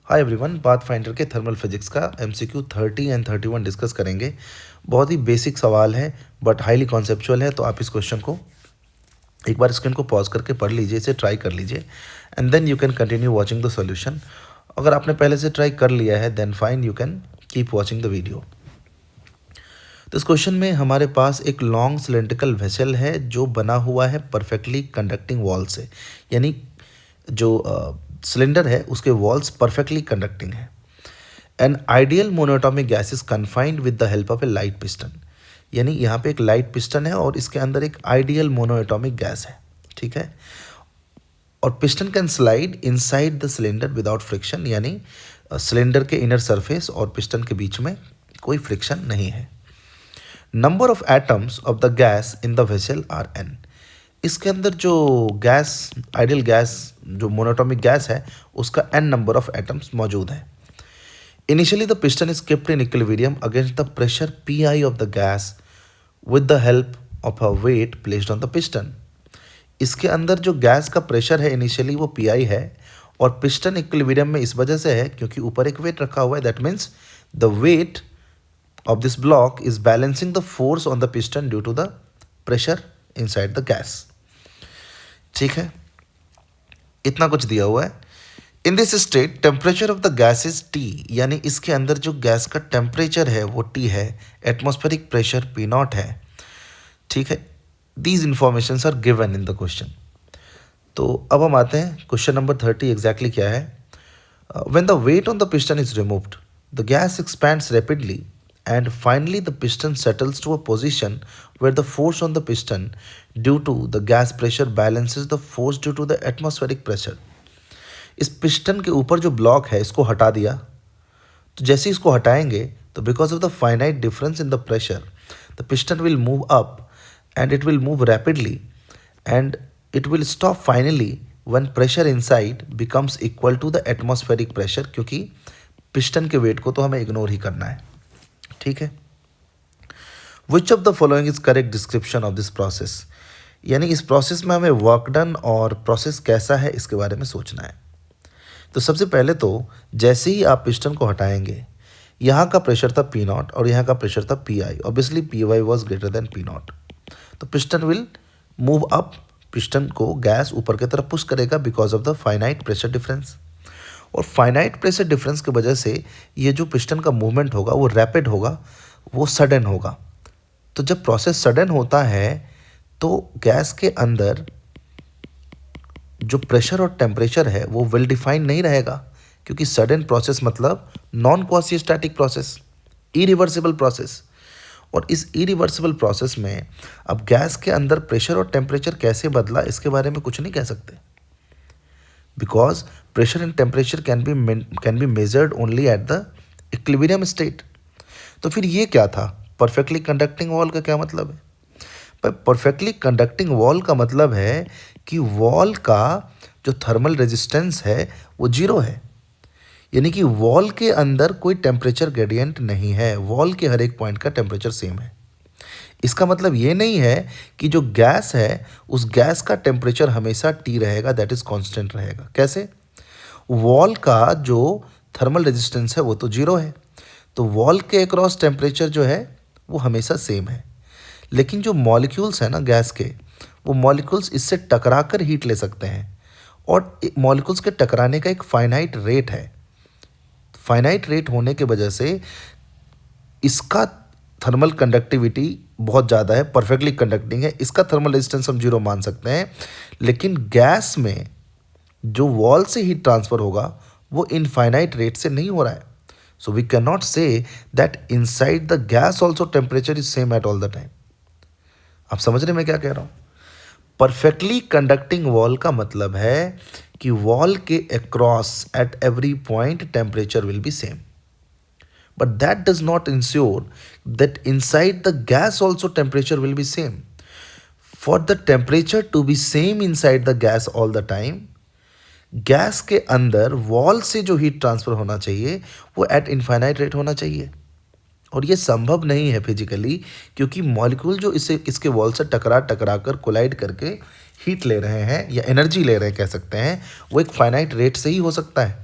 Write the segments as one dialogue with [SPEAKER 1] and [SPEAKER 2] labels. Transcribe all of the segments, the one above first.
[SPEAKER 1] Hi everyone, pathfinder के thermal physics का MCQ 30 and 31 discuss करेंगे। बहुत ही बेसिक सवाल है बट हाईली कॉन्सेप्चुअल है, तो आप इस क्वेश्चन को एक बार स्क्रीन को पॉज करके पढ़ लीजिए, इसे ट्राई कर लीजिए and then you can continue watching the solution. अगर आपने पहले से ट्राई कर लिया है then fine, you can keep watching the video. तो इस क्वेश्चन में हमारे पास एक लॉन्ग सिलेंड्रिकल वेसल है जो बना हुआ है परफेक्टली कंडक्टिंग वॉल से, यानी जो सिलेंडर है उसके वॉल्स परफेक्टली कंडक्टिंग है। An ideal monoatomic gas is confined with the help of A light piston, यानी यहाँ पे एक लाइट पिस्टन है और इसके अंदर एक आइडियल मोनोएटॉमिक गैस है, ठीक है। और piston can slide inside the cylinder without friction, यानी सिलेंडर के इनर सरफेस और पिस्टन के बीच में कोई फ्रिक्शन नहीं है। Number of atoms of the gas in the vessel are n, इसके अंदर जो गैस, आइडियल गैस, जो मोनोटॉमिक गैस है उसका n नंबर ऑफ एटम्स मौजूद है। Initially the piston is kept in equilibrium against the pressure Pi of the gas with the help of a weight placed on the piston. इसके अंदर जो gas का pressure है initially वो Pi है और पिस्टन इक्विलिब्रियम में इस वजह से है क्योंकि ऊपर एक वेट रखा हुआ है। That means the weight of this block is balancing the force on the piston due to the pressure inside the gas, ठीक है। इतना कुछ दिया हुआ है। In this state temperature of the gas is T, यानी इसके अंदर जो गैस का टेम्परेचर है वो T है, एटमॉस्फेरिक प्रेशर P0 है, ठीक है। These information are given in the question. तो अब हम आते हैं क्वेश्चन नंबर 30 एग्जैक्टली क्या है। When the weight on the piston is removed the gas expands rapidly and finally the piston settles to a position where the force on the piston due to the gas pressure balances the force due to the atmospheric pressure। इस piston के ऊपर जो block है इसको हटा दिया, तो जैसे इसको हटाएंगे तो because of the finite difference in the pressure the piston will move up and it will move rapidly and it will stop finally when pressure inside becomes equal to the atmospheric pressure, क्योंकि piston के weight को तो हमें ignore ही करना है, ठीक है। Which of the following is correct description of this process, यानी इस प्रोसेस में हमें वर्क डन और प्रोसेस कैसा है इसके बारे में सोचना है। तो सबसे पहले तो जैसे ही आप पिस्टन को हटाएंगे, यहाँ का प्रेशर था P0 और यहाँ का प्रेशर था Pi, obviously Py was greater than P0, तो piston will move up, piston को गैस ऊपर की तरफ पुश करेगा because of the finite pressure difference. और फाइनाइट प्रेशर डिफरेंस की वजह से ये जो पिस्टन का मूवमेंट होगा वो रैपिड होगा, वो सडन होगा। तो जब प्रोसेस सडन होता है तो गैस के अंदर जो प्रेशर और टेम्परेचर है वो वेल डिफाइंड नहीं रहेगा, क्योंकि सडन प्रोसेस मतलब non quasi-static process, irreversible process. और इस इरिवर्सिबल प्रोसेस में अब गैस के अंदर प्रेशर और टेम्परेचर कैसे बदला इसके बारे में कुछ नहीं कह सकते, because pressure and temperature can be measured only at the equilibrium state। तो फिर ये क्या था, परफेक्टली कंडक्टिंग वॉल का क्या मतलब है? पर परफेक्टली कंडक्टिंग वॉल का मतलब है कि वॉल का जो थर्मल रेजिस्टेंस है वो जीरो है, यानी कि वॉल के अंदर कोई टेम्परेचर ग्रेडियंट नहीं है, वॉल के हर एक पॉइंट का टेम्परेचर सेम है। इसका मतलब ये नहीं है कि जो गैस है उस गैस का टेम्परेचर हमेशा T रहेगा, दैट इज़ कांस्टेंट रहेगा। कैसे? वॉल का जो थर्मल रेजिस्टेंस है वो तो जीरो है, तो वॉल के अक्रॉस टेम्परेचर जो है वो हमेशा सेम है। लेकिन जो मॉलिक्यूल्स हैं ना गैस के, वो मॉलिक्यूल्स इससे टकरा कर हीट ले सकते हैं और मॉलिक्यूल्स के टकराने का एक फाइनाइट रेट है। फाइनाइट रेट होने की वजह से इसका थर्मल कंडक्टिविटी बहुत ज़्यादा है, परफेक्टली कंडक्टिंग है, इसका थर्मल रेजिस्टेंस हम जीरो मान सकते हैं। लेकिन गैस में जो वॉल से हीट ट्रांसफ़र होगा वो इनफाइनाइट रेट से नहीं हो रहा है, so we can not say that inside the gas also temperature is same at all the time. आप समझ रहे मैं क्या कह रहा हूँ? परफेक्टली कंडक्टिंग वॉल का मतलब है कि वॉल के across at every point temperature will be same, but that does not ensure that inside the gas also temperature will be same। For the temperature to be same inside the gas all the time, gas के अंदर wall से जो heat transfer होना चाहिए वो eight infinite rate होना चाहिए, और ये संभव नहीं है फिजिकली, क्योंकि मॉलिक्यूल जो इसके वॉल से टकरा कर कोलाइड करके हीट ले रहे हैं या एनर्जी ले रहे हैं कह सकते हैं, वो एक फाइनाइट रेट से ही हो सकता है।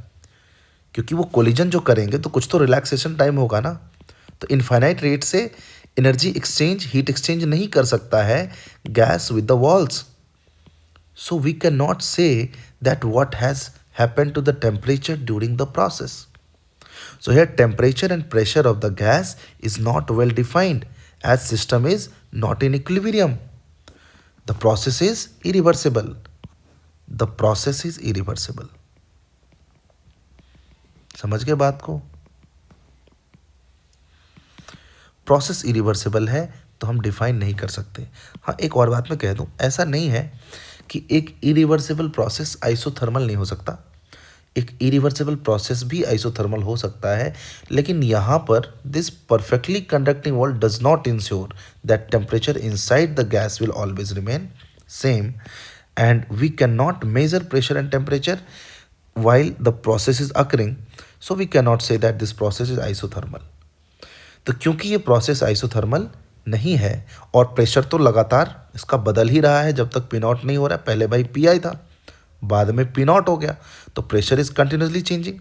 [SPEAKER 1] क्योंकि वो कोलिजन जो करेंगे तो कुछ तो रिलैक्सेशन टाइम होगा ना। तो इनफाइनाइट रेट से एनर्जी एक्सचेंज, हीट एक्सचेंज नहीं कर सकता है gas with the walls. So we can not say that what has happened to the temperature during the process. So here temperature and pressure of the gas is not well defined as system is not in equilibrium. The process is irreversible. The process is irreversible. समझ गए बात को? Process irreversible है तो हम define नहीं कर सकते। हाँ, एक और बात मैं कह दूं, ऐसा नहीं है कि एक इरिवर्सिबल प्रोसेस आइसोथर्मल नहीं हो सकता। एक इरिवर्सिबल प्रोसेस भी आइसोथर्मल हो सकता है, लेकिन यहाँ पर this perfectly conducting wall does not ensure that temperature inside the gas will always remain same and we can not measure pressure and temperature while the process is occurring, so we cannot say that this process is isothermal। तो क्योंकि ये process isothermal नहीं है और pressure तो लगातार इसका बदल ही रहा है, जब तक पी नॉट नहीं हो रहा है। पहले भाई पी आई था, बाद में पी नॉट हो गया, तो प्रेशर इज कंटिन्यूसली चेंजिंग।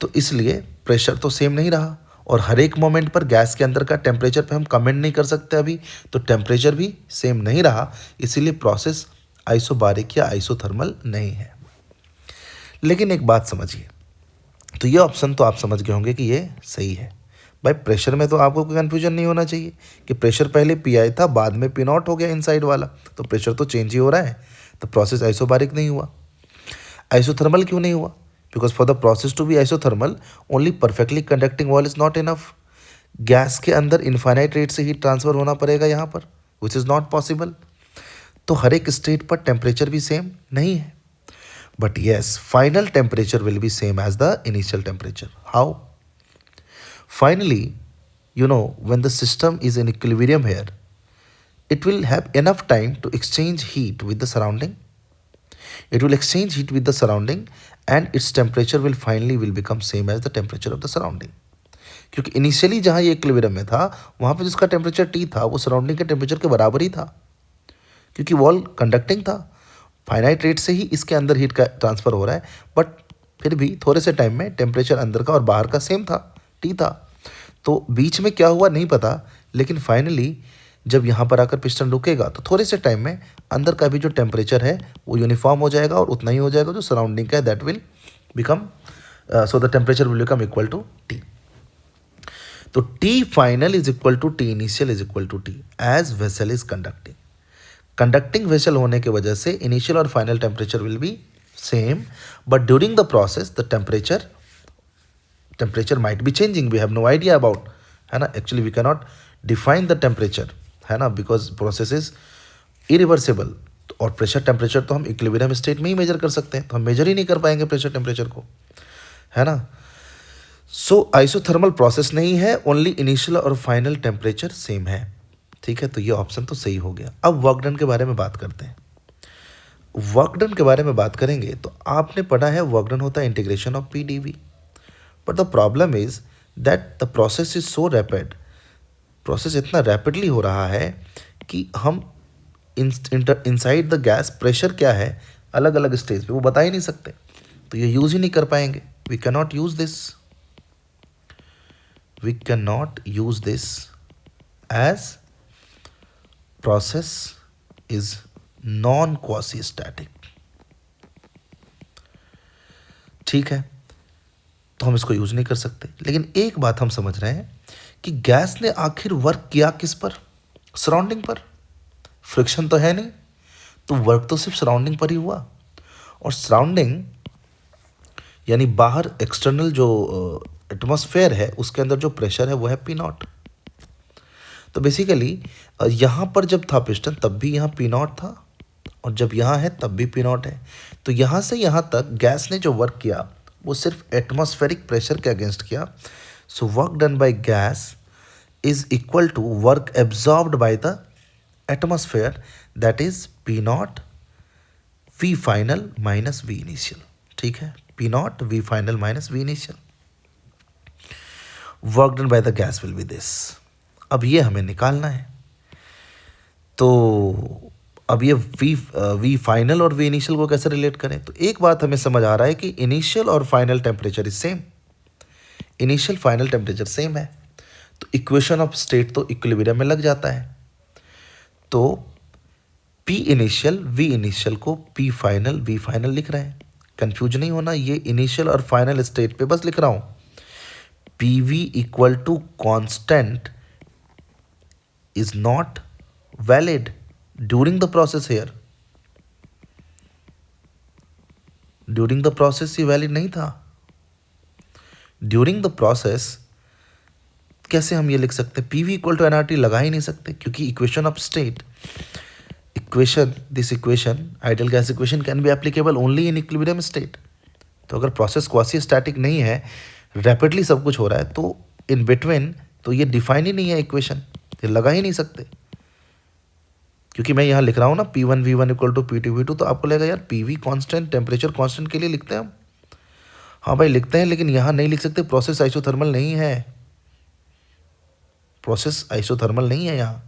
[SPEAKER 1] तो इसलिए प्रेशर तो सेम नहीं रहा और हर एक मोमेंट पर गैस के अंदर का टेम्परेचर पे हम कमेंट नहीं कर सकते अभी, तो टेम्परेचर भी सेम नहीं रहा, इसीलिए प्रोसेस आइसोबारिक या आइसोथर्मल नहीं है। लेकिन एक बात समझिए, तो ये ऑप्शन तो आप समझ गए होंगे कि ये सही है। भाई प्रेशर में तो आपको कोई कन्फ्यूजन नहीं होना चाहिए कि प्रेशर पहले पी आई था, बाद में पी नॉट हो गया इनसाइड वाला, तो प्रेशर तो चेंज ही हो रहा है, तो प्रोसेस आइसोबारिक नहीं हुआ। आइसोथर्मल क्यों नहीं हुआ? Because for the process to be isothermal only perfectly conducting wall is not enough. Gas के अंदर इनफाइनाइट रेट से हीट ट्रांसफर होना पड़ेगा यहाँ पर, विच इज़ नॉट पॉसिबल। तो हर एक स्टेट पर टेम्परेचर भी सेम नहीं है। But yes, final temperature will be same as the initial temperature. How? Finally, when the system is in equilibrium here, it will have enough time to exchange heat with the surrounding. It will exchange heat with the surrounding and its temperature will finally become same as the temperature of the surrounding. क्योंकि initially जहाँ ये equilibrium में था, वहाँ पे जिसका temperature T था वो सराउंडिंग के टेम्परेचर के बराबर ही था, क्योंकि वॉल कंडक्टिंग था। फाइनाइट रेट से ही इसके अंदर हीट का ट्रांसफ़र हो रहा है, बट फिर भी थोड़े से टाइम में टेम्परेचर अंदर का और बाहर का सेम था, टी था। तो बीच में क्या हुआ नहीं पता, लेकिन फाइनली जब यहाँ पर आकर पिस्टन रुकेगा तो थोड़े से टाइम में अंदर का भी जो टेम्परेचर है वो यूनिफॉर्म हो जाएगा और उतना ही हो जाएगा जो सराउंडिंग का है, that will become so the temperature will become equal to T. तो T final is equal to T initial is equal to T as vessel is conducting. Conducting vessel होने की वजह से इनिशियल और final temperature will be same, but during the process the temperature might be changing, we have no idea about, है ना। Actually we can not define the temperature, है ना, because process is irreversible. और pressure temperature तो हम equilibrium state में ही major कर सकते हैं, तो हम मेजर ही नहीं कर पाएंगे प्रेशर टेम्परेचर को, है ना। सो आइसोथर्मल प्रोसेस नहीं है, ओनली इनिशियल और फाइनल टेम्परेचर सेम है, ठीक है। तो ये ऑप्शन तो सही हो गया। अब वर्क डन के बारे में बात करते हैं। वर्क डन के बारे में बात करेंगे तो आपने पढ़ा है वर्क डन होता है integration of P d V, but the problem is that the process is so rapid, process इतना रैपिडली हो रहा है कि हम इनसाइड द गैस प्रेशर क्या है अलग अलग स्टेज पे वो बता ही नहीं सकते, तो ये यूज़ ही नहीं कर पाएंगे। We can not use this as process is non-quasi-static, ठीक है, तो हम इसको यूज नहीं कर सकते। लेकिन एक बात हम समझ रहे हैं कि गैस ने आखिर वर्क किया किस पर? सराउंडिंग पर। फ्रिक्शन तो है नहीं, तो वर्क तो सिर्फ सराउंडिंग पर ही हुआ, और सराउंडिंग यानी बाहर एक्सटर्नल जो एटमॉस्फेयर है उसके अंदर जो प्रेशर है वो है पी नॉट। तो बेसिकली यहाँ पर जब था पिस्टन तब भी यहाँ पी नॉट था, और जब यहाँ है तब भी पी नॉट है। तो यहाँ से यहाँ तक गैस ने जो वर्क किया वो सिर्फ एटमॉस्फेरिक प्रेशर के अगेंस्ट किया। So work done by gas is equal to work absorbed by the atmosphere, that is P naught V final minus V initial, ठीक है। P naught V final minus V initial. Work done by the gas will be this. अब ये हमें निकालना है। तो अब ये वी फाइनल और वी इनिशियल को कैसे रिलेट करें? तो एक बात हमें समझ आ रहा है कि इनिशियल और final temperature is same, initial final temperature same है, तो इक्वेशन ऑफ स्टेट तो इक्विलिब्रियम में लग जाता है। तो पी इनिशियल वी इनिशियल को पी फाइनल वी फाइनल लिख रहे हैं। कंफ्यूज नहीं होना, ये इनिशियल और फाइनल स्टेट पे बस लिख रहा हूँ। P V equal to constant is not valid during the process here. During the process ये वैलिड नहीं था। ड्यूरिंग द प्रोसेस कैसे हम ये लिख सकते हैं? P V equal to n R T लगा ही नहीं सकते, क्योंकि equation of state this equation ideal gas equation can be applicable only in equilibrium state. तो अगर प्रोसेस क्वासी स्टैटिक नहीं है, रैपिडली सब कुछ हो रहा है, तो इन बिटवीन तो ये डिफाइन ही नहीं है इक्वेशन, ये लगा ही नहीं सकते। क्योंकि मैं यहाँ लिख रहा हूँ ना P one V one equal to P two V two, तो आपको लगेगा यार P V constant temperature constant के लिए लिखते हैं हम। हाँ भाई लिखते हैं, लेकिन यहाँ नहीं लिख सकते, प्रोसेस आइसोथर्मल नहीं है, प्रोसेस आइसोथर्मल नहीं है यहाँ।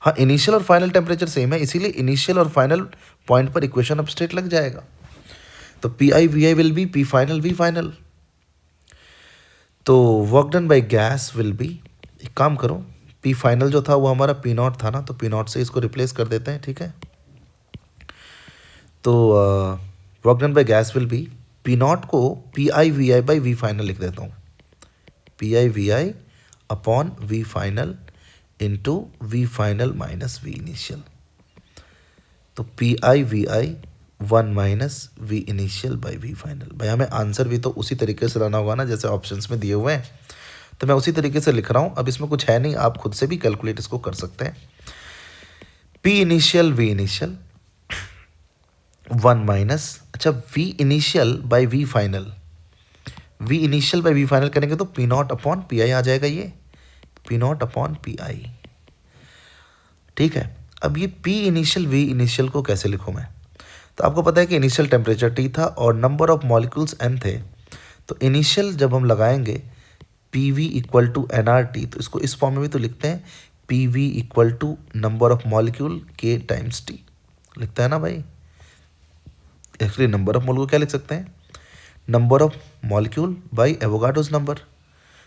[SPEAKER 1] हाँ इनिशियल और फाइनल टेम्परेचर सेम है, इसीलिए इनिशियल और फाइनल पॉइंट पर इक्वेशन ऑफ स्टेट लग जाएगा। तो P I V I will be P final V final. तो work done by gas will be, एक काम करो, पी फाइनल जो था वो हमारा पी नॉट था ना, तो पी नॉट से इसको रिप्लेस कर देते हैं, ठीक है। तो work done by gas will be, P nought को P I V I by V final लिख देता हूँ, P I V I upon V final into V final minus V initial. तो P I V I 1 minus V initial by V final. भाई हमें answer भी तो उसी तरीके से लाना होगा ना जैसे ऑप्शंस में दिए हुए हैं, तो मैं उसी तरीके से लिख रहा हूँ। अब इसमें कुछ है नहीं, आप खुद से भी कैलकुलेट इसको कर सकते हैं। P initial V initial 1 minus, अच्छा V initial by V final, V initial by V final करेंगे तो P not upon P I आ जाएगा, ये P not upon P I, ठीक है। अब ये पी इनिशियल वी इनिशियल को कैसे लिखूँ मैं? तो आपको पता है कि इनिशियल टेम्परेचर टी था और नंबर ऑफ मॉलिक्यूल्स एन थे, तो इनिशियल जब हम लगाएंगे P V equal to n R T, तो इसको इस फॉर्म में भी तो लिखते हैं, P V equal to number of molecule के टाइम्स टी लिखता है ना भाई। एक्चुअली नंबर ऑफ मॉलिक्यूल क्या लिख सकते हैं? Number of molecule by Avogadro's number.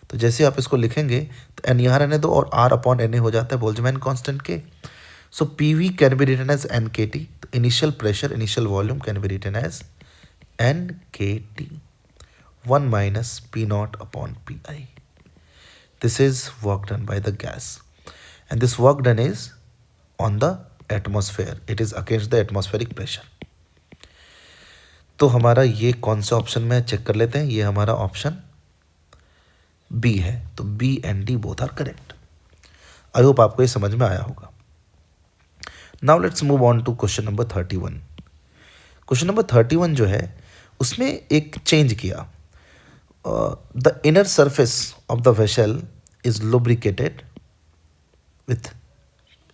[SPEAKER 1] तो जैसे आप इसको लिखेंगे तो एन यहाँ रहने दो और आर अपॉन एन ए हो जाता है बोल्ट्जमैन कांस्टेंट के। So P V can be written as N K T, तो initial pressure initial volume can be written as N K T 1 minus P not upon P I. This is work done by the gas and this work done is on the atmosphere, it is against the atmospheric pressure. तो हमारा ये कौन सा option में check कर लेते हैं, ये हमारा ऑप्शन बी है। तो B and D both are correct. I hope आपको ये समझ में आया होगा। Now let's move on to question number 31। Question number 31 जो है उसमें एक चेंज किया, the inner surface of the vessel is lubricated with,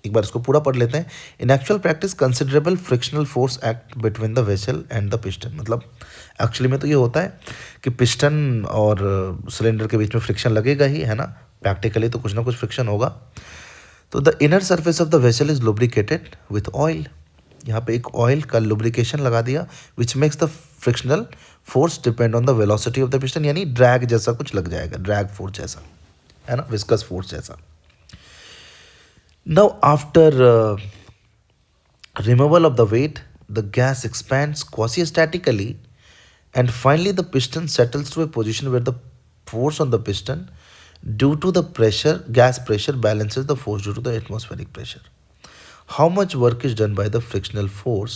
[SPEAKER 1] एक बार इसको पूरा पढ़ लेते हैं। In actual practice considerable frictional force act between the vessel and the piston. मतलब एक्चुअली में तो ये होता है कि पिस्टन और सिलेंडर के बीच में फ्रिक्शन लगेगा ही, है ना, प्रैक्टिकली तो कुछ ना कुछ फ्रिक्शन होगा। तो the inner surface of the vessel is lubricated with oil, यहाँ पे एक ऑयल का लुब्रिकेशन लगा दिया, which makes the frictional force depend on the velocity of the piston, यानी ड्रैग जैसा कुछ लग जाएगा, ड्रैग फोर्स जैसा, है ना, विस्कस फोर्स जैसा। Now after removal of the weight, the gas expands quasi-statically and finally the piston settles to a position where the force on the piston due to the pressure, gas pressure balances the force due to the atmospheric pressure. How much work is done by the frictional force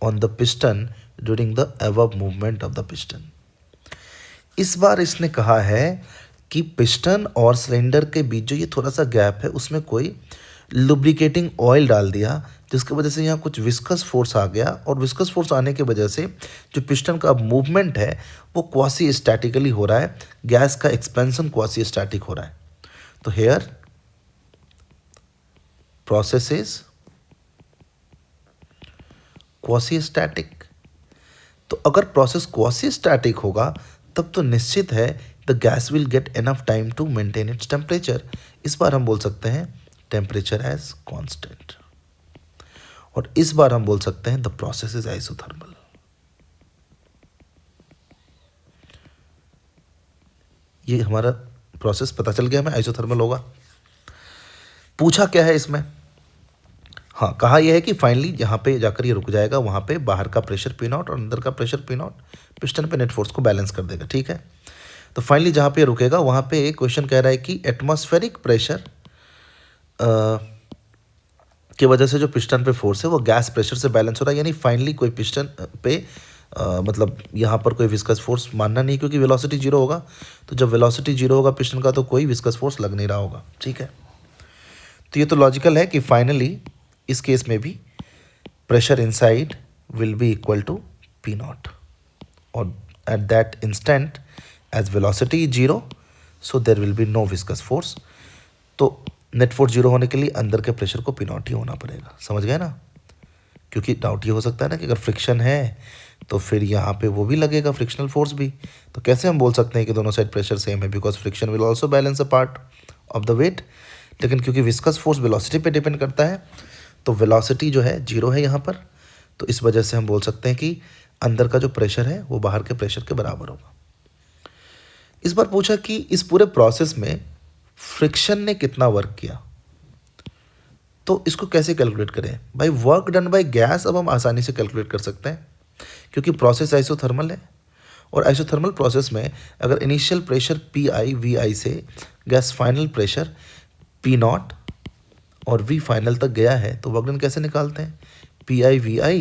[SPEAKER 1] on the piston during the above movement of the piston? इस बार इसने कहा है कि piston और cylinder के बीच जो ये थोड़ा सा गैप है उसमें कोई लुब्रिकेटिंग ऑयल डाल दिया, जिसकी वजह से यहाँ कुछ विस्कस फोर्स आ गया, और विस्कस फोर्स आने की वजह से जो पिस्टन का मूवमेंट है वो क्वासी स्टैटिकली हो रहा है, गैस का एक्सपेंशन क्वासी स्टैटिक हो रहा है। तो here process is quasi static. तो अगर प्रोसेस क्वासी स्टैटिक होगा तब तो निश्चित है the gas will get enough time to maintain its temperature. इस बार हम बोल सकते हैं टेम्परेचर एज कांस्टेंट। और इस बार हम बोल सकते हैं द प्रोसेस इज आइसोथर्मल। ये हमारा प्रोसेस पता चल गया हमें, आइसोथर्मल होगा। पूछा क्या है इसमें, हाँ कहा यह है कि फाइनली यहाँ पे जाकर ये रुक जाएगा, वहाँ पे बाहर का प्रेशर P नॉट और अंदर का प्रेशर P नॉट पिस्टन पे नेट फोर्स को बैलेंस कर देगा, ठीक है। तो फाइनली जहाँ पे रुकेगा वहाँ पे एक क्वेश्चन कह रहा है कि एटमॉस्फेरिक प्रेशर की वजह से जो पिस्टन पे फोर्स है वो गैस प्रेशर से बैलेंस हो रहा है, यानी फाइनली कोई पिस्टन पे मतलब यहाँ पर कोई विस्कस फोर्स मानना नहीं, क्योंकि वेलोसिटी जीरो होगा। तो जब वेलोसिटी जीरो होगा पिस्टन का तो कोई विस्कस फोर्स लग नहीं रहा होगा, ठीक है। तो ये तो लॉजिकल है कि फाइनली इस केस में भी pressure inside will be equal to P naught, और at that instant as velocity is zero so there will be no viscous force. तो नेट फोर्स जीरो होने के लिए अंदर के प्रेशर को P नॉट ही होना पड़ेगा, समझ गए ना। क्योंकि डाउट ये हो सकता है ना कि अगर फ्रिक्शन है तो फिर यहाँ पे वो भी लगेगा, फ्रिक्शनल फोर्स भी। तो कैसे हम बोल सकते हैं कि दोनों साइड प्रेशर सेम है, because friction will also balance a part of the weight. लेकिन क्योंकि विस्कस फोर्स वेलोसिटी पे डिपेंड करता है तो वेलोसिटी जो है जीरो है यहाँ पर, तो इस वजह से हम बोल सकते हैं कि अंदर का जो प्रेशर है वो बाहर के प्रेशर के बराबर होगा। इस बार पूछा कि इस पूरे प्रोसेस में फ्रिक्शन ने कितना वर्क किया, तो इसको कैसे कैलकुलेट करें भाई। वर्क डन बाय गैस अब हम आसानी से कैलकुलेट कर सकते हैं, क्योंकि प्रोसेस आइसोथर्मल है, और आइसोथर्मल प्रोसेस में अगर इनिशियल प्रेशर PI VI से gas final pressure P naught और V फाइनल तक गया है तो वर्क डन कैसे निकालते हैं, PI VI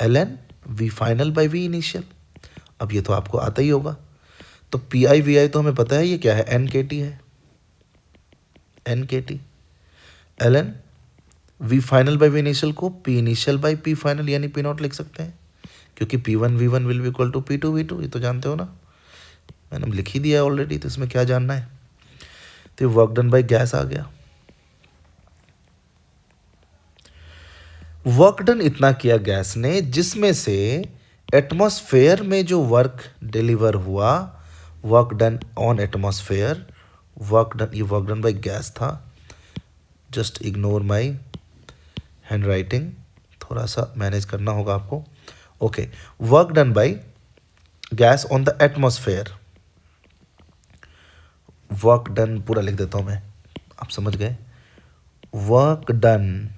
[SPEAKER 1] ln V final by V initial. अब ये तो आपको आता ही होगा, तो PI VI तो हमें पता है ये क्या है, NKT है, NKT ln V final by V initial को P initial by P final यानी P नॉट लिख सकते हैं, क्योंकि P1 V1 will be equal to P2 V2, ये तो जानते हो ना, मैंने लिख ही दिया ऑलरेडी, तो इसमें क्या जानना है। तो वर्क डन बाय गैस आ गया। वर्क डन इतना किया गैस ने जिसमें से एटमॉस्फेयर में जो वर्क डिलीवर हुआ, work done on atmosphere, work done, ये वर्क डन बाय गैस था। Just ignore my hand writing, थोड़ा सा मैनेज करना होगा आपको। Okay, work done by gas on the atmosphere, work done पूरा लिख देता हूं मैं, आप समझ गए। Work done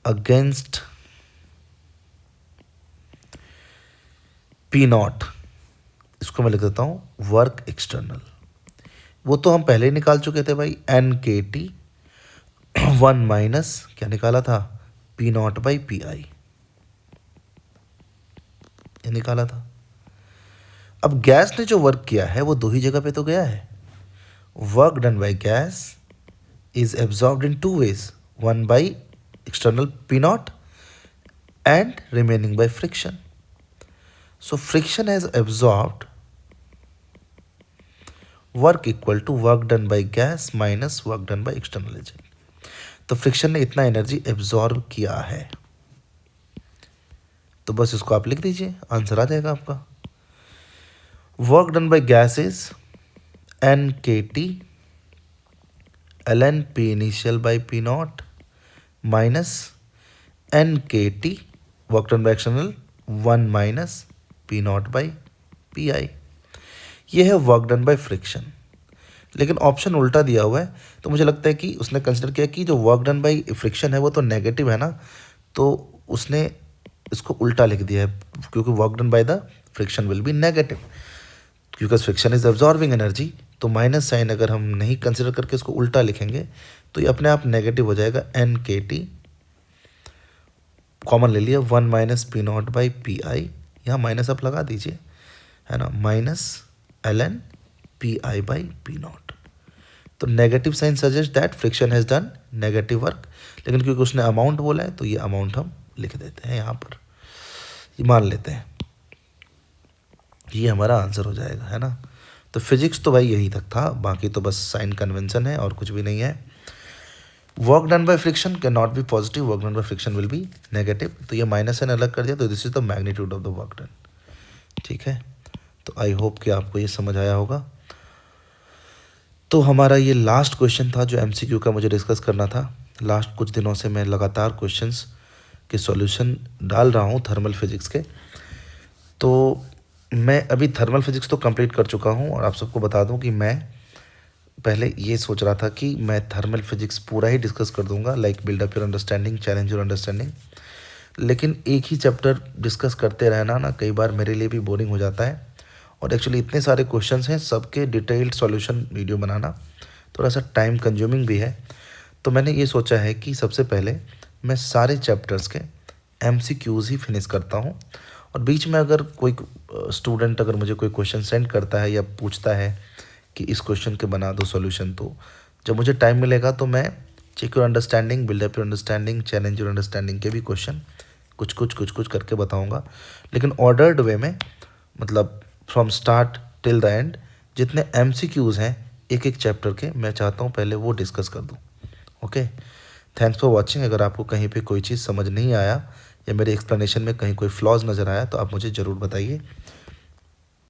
[SPEAKER 1] against P not, इसको मैं लिख देता हूं वर्क एक्सटर्नल। वो तो हम पहले ही निकाल चुके थे भाई, NKT 1 माइनस क्या निकाला था, P नॉट बाई PI, ये निकाला था। अब गैस ने जो वर्क किया है वो दो ही जगह पे तो गया है। Work done by gas is absorbed in two ways, one by external P naught and remaining by friction. So friction has absorbed work equal to work done by gas minus work done by external agent. तो friction ने इतना energy absorb किया है, तो बस इसको आप लिख दीजिए, आंसर आ जाएगा आपका। Work done by gas is NKT ln P initial by P not minus NKT work done by external 1 minus P naught by PI। ये है वर्क डन बाय फ्रिक्शन। लेकिन ऑप्शन उल्टा दिया हुआ है, तो मुझे लगता है कि उसने कंसिडर किया कि जो वर्क डन बाय फ्रिक्शन है वो तो नेगेटिव है ना, तो उसने इसको उल्टा लिख दिया है, क्योंकि work done by the friction will be negative, क्योंकि फ्रिक्शन इज एब्जॉर्बिंग एनर्जी। तो माइनस साइन अगर हम नहीं कंसिडर करके इसको उल्टा लिखेंगे तो ये अपने आप नेगेटिव हो जाएगा। NKT कॉमन ले लिया, 1 minus P naught by PI, यहाँ माइनस आप लगा दीजिए, है ना, minus ln PI by P naught. तो negative sign suggest that friction has done negative work, लेकिन क्योंकि उसने अमाउंट बोला है तो ये अमाउंट हम लिख देते हैं यहाँ पर, ये मान लेते हैं, ये हमारा आंसर हो जाएगा, है ना। तो फिजिक्स तो भाई यही तक था, बाकी तो बस साइन कन्वेंशन है और कुछ भी नहीं है। Work done by friction can not be positive, work done by friction will be negative, तो ये माइनस एन अलग कर दिया, तो this is the magnitude of the work done, ठीक है। तो आई होप कि आपको ये समझ आया होगा। तो हमारा ये लास्ट क्वेश्चन था जो MCQ का मुझे डिस्कस करना था, लास्ट कुछ दिनों से मैं लगातार क्वेश्चंस के सॉल्यूशन डाल रहा हूँ थर्मल फिजिक्स के। तो मैं अभी थर्मल फिजिक्स तो कंप्लीट कर चुका हूँ और आप सबको बता दूँ कि मैं पहले ये सोच रहा था कि मैं थर्मल फिजिक्स पूरा ही डिस्कस कर दूंगा, like buildup your understanding, challenge your understanding. लेकिन एक ही चैप्टर डिस्कस करते रहना ना कई बार मेरे लिए भी बोरिंग हो जाता है, और एक्चुअली इतने सारे क्वेश्चंस हैं, सबके डिटेल्ड सॉल्यूशन वीडियो बनाना थोड़ा सा टाइम कंज्यूमिंग भी है। तो मैंने ये सोचा है कि सबसे पहले मैं सारे चैप्टर्स के MCQs ही फिनिश करता हूँ, और बीच में अगर कोई स्टूडेंट अगर मुझे कोई क्वेश्चन सेंड करता है या पूछता है कि इस क्वेश्चन के बना दो सॉल्यूशन, तो जब मुझे टाइम मिलेगा तो मैं check your understanding, buildup your understanding, challenge your understanding के भी क्वेश्चन कुछ कुछ करके बताऊंगा, लेकिन ऑर्डर्ड वे में, मतलब from start till the end. जितने MCQs हैं एक एक चैप्टर के, मैं चाहता हूँ पहले वो डिस्कस कर दूँ। Okay, thanks for watching. अगर आपको कहीं पे कोई चीज़ समझ नहीं आया या मेरे एक्सप्लेनेशन में कहीं कोई फ्लॉज नज़र आया तो आप मुझे ज़रूर बताइए।